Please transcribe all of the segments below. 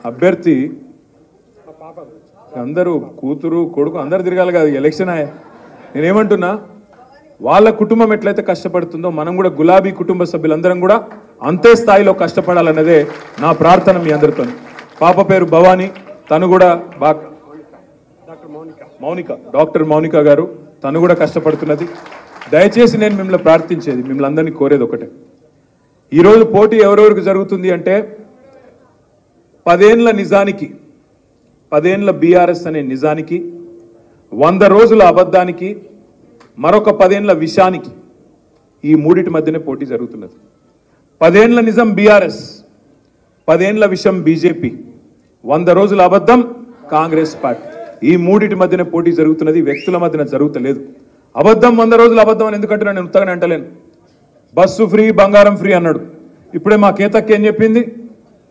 అభ్యర్థి అందరూ కూతురు కొడుకు అందరు తిరగాలి కాదు ఎలక్షన్ నేనేమంటున్నా వాళ్ళ కుటుంబం ఎట్లయితే కష్టపడుతుందో మనం కూడా గులాబీ కుటుంబ సభ్యులందరం కూడా అంతే స్థాయిలో కష్టపడాలన్నదే నా ప్రార్థన మీ అందరితో. పాప పేరు భవానీ, తను కూడా డాక్టర్ మౌనిక గారు, తను కూడా కష్టపడుతున్నది. దయచేసి నేను మిమ్మల్ని ప్రార్థించేది, మిమ్మల్ని అందరినీ కోరేది ఒకటే, ఈరోజు పోటీ ఎవరెవరికి జరుగుతుంది అంటే 10 ఏళ్ల నిజానికి, 10 ఏళ్ల బీఆర్ఎస్ అనే నిజానికి, 100 రోజుల అబద్ధానికి, మరొక 10 ఏళ్ల విషానికి, ఈ మూడిటి మధ్యనే పోటీ జరుగుతున్నది. 10 ఏళ్ల నిజం బీఆర్ఎస్, 10 ఏళ్ల విషం బీజేపీ, 100 రోజుల అబద్ధం కాంగ్రెస్ పార్టీ. ఈ మూడిటి మధ్యనే పోటీ జరుగుతున్నది, వ్యక్తుల మధ్యన జరుగుతలేదు. అబద్ధం 100 రోజుల అబద్ధం అని ఎందుకంటే నేను ఉత్తగానే అంటలేను. బస్సు ఫ్రీ, బంగారం ఫ్రీ అన్నాడు. ఇప్పుడే మా కేతక్క ఏం చెప్పింది,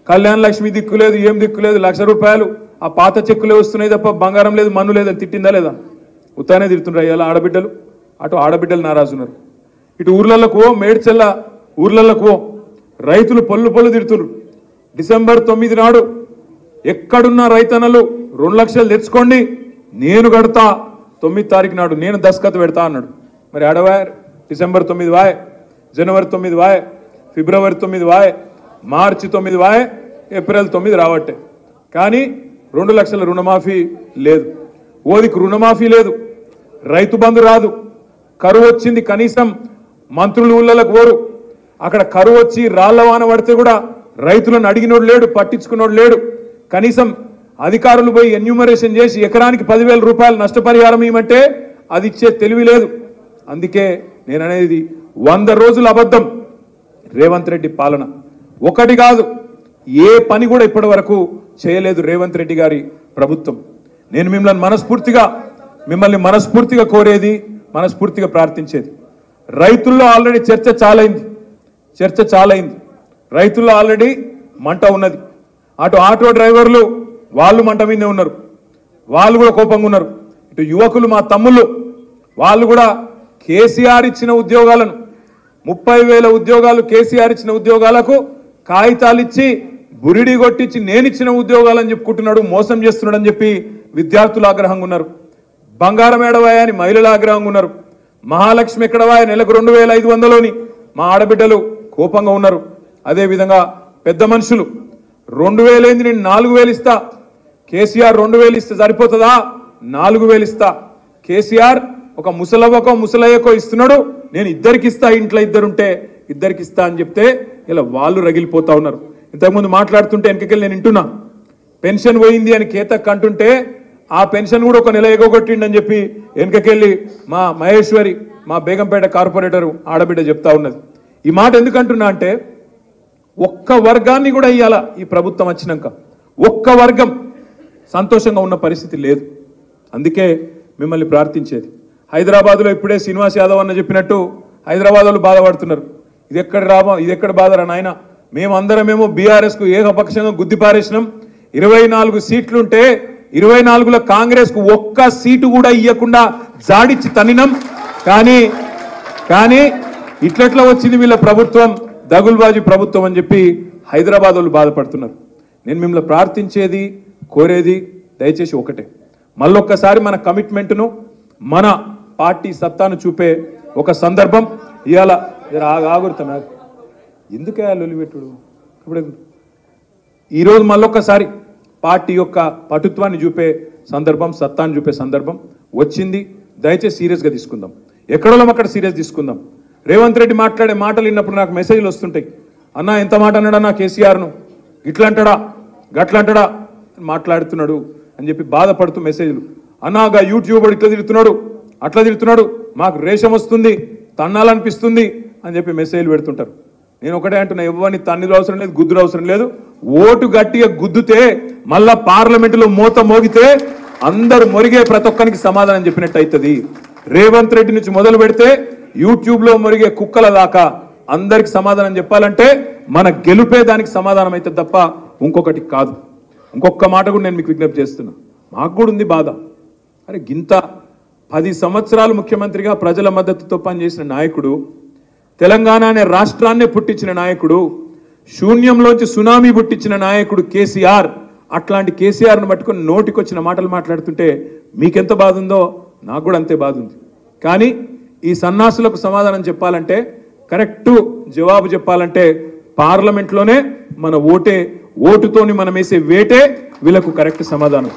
కళ్యాణ లక్ష్మి దిక్కు లేదు, ఏం దిక్కు లేదు, ₹1,00,000 ఆ పాత చెక్కులే వస్తున్నాయి తప్ప బంగారం లేదు, మన్ను లేదు అని తిట్టిందా లేదా? ఉత్తానే తిడుతుండ్రు అయ్యాల ఆడబిడ్డలు. అటు ఆడబిడ్డలు నారాజున్నారు, ఇటు ఊర్లలకు మేడ్చెల్ల ఊర్లలకు రైతులు పొల్లు తిడుతున్నారు. డిసెంబర్ 9 నాడు ఎక్కడున్న రైతన్నలు 2 లక్షలు తెచ్చుకోండి, నేను కడతా, 9 తారీఖు నాడు నేను దస్కత్ పెడతా అన్నాడు. మరి అడవాయ్ డిసెంబర్ 9 వాయ్, జనవరి 9 వాయ్, ఫిబ్రవరి 9 వాయ్, మార్చి 9 వాయ్, ఏప్రిల్ 9 రావట్టే. కానీ 2 లక్షల రుణమాఫీ లేదు, ఓదికి రుణమాఫీ లేదు, రైతు బంధు రాదు, కరువు వచ్చింది, కనీసం మంత్రులు ఊళ్ళకు పోరు. అక్కడ కరువు వచ్చి రాళ్ల వాన పడితే కూడా రైతులను అడిగినోడు లేడు, పట్టించుకున్నోడు లేడు. కనీసం అధికారులు పోయి ఎన్యూమరేషన్ చేసి ఎకరానికి ₹10,000 నష్టపరిహారం ఇవ్వమంటే అది ఇచ్చే తెలివి లేదు. అందుకే నేను అనేది 100 రోజుల అబద్ధం రేవంత్ రెడ్డి పాలన. ఒకటి కాదు, ఏ పని కూడా ఇప్పటి వరకు చేయలేదు రేవంత్ రెడ్డి గారి ప్రభుత్వం. నేను మిమ్మల్ని మనస్ఫూర్తిగా కోరేది, మనస్ఫూర్తిగా ప్రార్థించేది, రైతుల్లో ఆల్రెడీ చర్చ చాలైంది, రైతుల్లో ఆల్రెడీ మంట ఉన్నది. అటు ఆటో డ్రైవర్లు వాళ్ళు మంట మీదే ఉన్నారు, వాళ్ళు కూడా కోపంగా ఉన్నారు. ఇటు యువకులు మా తమ్ముళ్ళు వాళ్ళు కూడా కేసీఆర్ ఇచ్చిన ఉద్యోగాలను 30,000 ఉద్యోగాలు కేసీఆర్ ఇచ్చిన ఉద్యోగాలకు కాగితాలు ఇచ్చి బురిడి కొట్టించి నేనిచ్చిన ఉద్యోగాలని చెప్పుకుంటున్నాడు, మోసం చేస్తున్నాడు అని చెప్పి విద్యార్థులు ఆగ్రహంగా ఉన్నారు. బంగారం ఏడవాయ అని మహిళలు ఆగ్రహంగా ఉన్నారు. మహాలక్ష్మి ఎక్కడవాయ నెలకు 2,500 మా ఆడబిడ్డలు కోపంగా ఉన్నారు. అదేవిధంగా పెద్ద మనుషులు 2,000 ఏంది, నేను 4,000 ఇస్తా, కేసీఆర్ 2,000 ఇస్తే సరిపోతుందా, 4,000 ఇస్తా, కేసీఆర్ ఒక ముసలవ్వకో ముసలయ్యకో ఇస్తున్నాడు, నేను ఇద్దరికి ఇస్తా, ఇంట్లో ఇద్దరుంటే ఇద్దరికి ఇస్తా అని చెప్తే ఇలా వాళ్ళు రగిలిపోతా ఉన్నారు. ఇంతకుముందు మాట్లాడుతుంటే వెనకకెళ్ళి నేను వింటున్నా, పెన్షన్ పోయింది అని కేతక్ అంటుంటే ఆ పెన్షన్ కూడా ఒక నెల ఎగొట్టిండని చెప్పి వెనకకెళ్ళి మా మహేశ్వరి, మా బేగంపేట కార్పొరేటర్ ఆడబిడ్డ చెప్తా ఉన్నది. ఈ మాట ఎందుకంటున్నా అంటే, ఒక్క వర్గాన్ని కూడా ఇయ్యాల ఈ ప్రభుత్వం వచ్చినాక ఒక్క వర్గం సంతోషంగా ఉన్న పరిస్థితి లేదు. అందుకే మిమ్మల్ని ప్రార్థించేది, హైదరాబాద్లో ఇప్పుడే శ్రీనివాస్ యాదవ్ అన్న చెప్పినట్టు హైదరాబాద్ వాళ్ళు బాధపడుతున్నారు. ఇది ఎక్కడ బాధరా నాయన, మేమందరమేమో బీఆర్ఎస్కు ఏకపక్షంగా గుద్దిపారేసినాం, 24 సీట్లుంటే 24లో కాంగ్రెస్కు ఒక్క సీటు కూడా ఇవ్వకుండా జాడిచ్చి తన్నినాం. కానీ ఇట్లట్లా వచ్చింది వీళ్ళ ప్రభుత్వం, దగుల్బాజీ ప్రభుత్వం అని చెప్పి హైదరాబాద్ వాళ్ళు బాధపడుతున్నారు. నేను మిమ్మల్ని ప్రార్థించేది, కోరేది దయచేసి ఒకటే, మళ్ళొక్కసారి మన కమిట్మెంట్ను, మన పార్టీ సత్తాను చూపే ఒక సందర్భం ఇవాళ. ఆగురుతున్నా ఎందుకే లొలిపెట్టుడు, ఇప్పుడు ఈరోజు మళ్ళొక్కసారి పార్టీ యొక్క పటుత్వాన్ని చూపే సందర్భం, సత్తాన్ని చూపే సందర్భం వచ్చింది. దయచేసి సీరియస్గా తీసుకుందాం, ఎక్కడో అక్కడ సీరియస్ తీసుకుందాం. రేవంత్ రెడ్డి మాట్లాడే మాటలు విన్నప్పుడు నాకు మెసేజ్లు వస్తుంటాయి, అన్నా ఎంత మాట అన్నాడన్నా కేసీఆర్ను, ఇట్లంటాడా గట్లంటాడా మాట్లాడుతున్నాడు అని చెప్పి బాధపడుతూ మెసేజ్లు, అన్నాగా యూట్యూబర్ ఇట్లా తిడుతున్నాడు అట్లా తిడుతున్నాడు, మాకు రేషం వస్తుంది, తన్నాలనిపిస్తుంది అని చెప్పి మెసేజ్లు పెడుతుంటారు. నేను ఒకటే అంటున్నా, ఎవరిని తన్నులు అవసరం లేదు, గుద్దులు అవసరం లేదు, ఓటు గట్టిగా గుద్దుతే మళ్ళా పార్లమెంటులో మోత మోగితే అందరు మొరిగే ప్రతి ఒక్కరికి సమాధానం చెప్పినట్టు అవుతుంది. రేవంత్ రెడ్డి నుంచి మొదలు పెడితే యూట్యూబ్లో మొరిగే కుక్కల దాకా అందరికి సమాధానం చెప్పాలంటే మన గెలుపే దానికి సమాధానం అయితే తప్ప ఇంకొకటి కాదు. ఇంకొక మాట కూడా నేను మీకు విజ్ఞప్తి చేస్తున్నా, మాకు కూడా ఉంది బాధ. అరే గింత 10 సంవత్సరాలు ముఖ్యమంత్రిగా ప్రజల మద్దతుతో పనిచేసిన నాయకుడు, తెలంగాణ అనే రాష్ట్రాన్నే పుట్టించిన నాయకుడు, శూన్యంలోంచి సునామీ పుట్టించిన నాయకుడు కేసీఆర్. అట్లాంటి కేసీఆర్ను పట్టుకొని నోటికొచ్చిన మాటలు మాట్లాడుతుంటే మీకెంత బాధ ఉందో నాకు కూడా అంతే బాధ ఉంది. కానీ ఈ సన్నాసులకు సమాధానం చెప్పాలంటే, కరెక్ట్ జవాబు చెప్పాలంటే పార్లమెంట్లోనే మన ఓటుతోని మనం వేసే వేటే వీళ్ళకు కరెక్ట్ సమాధానం.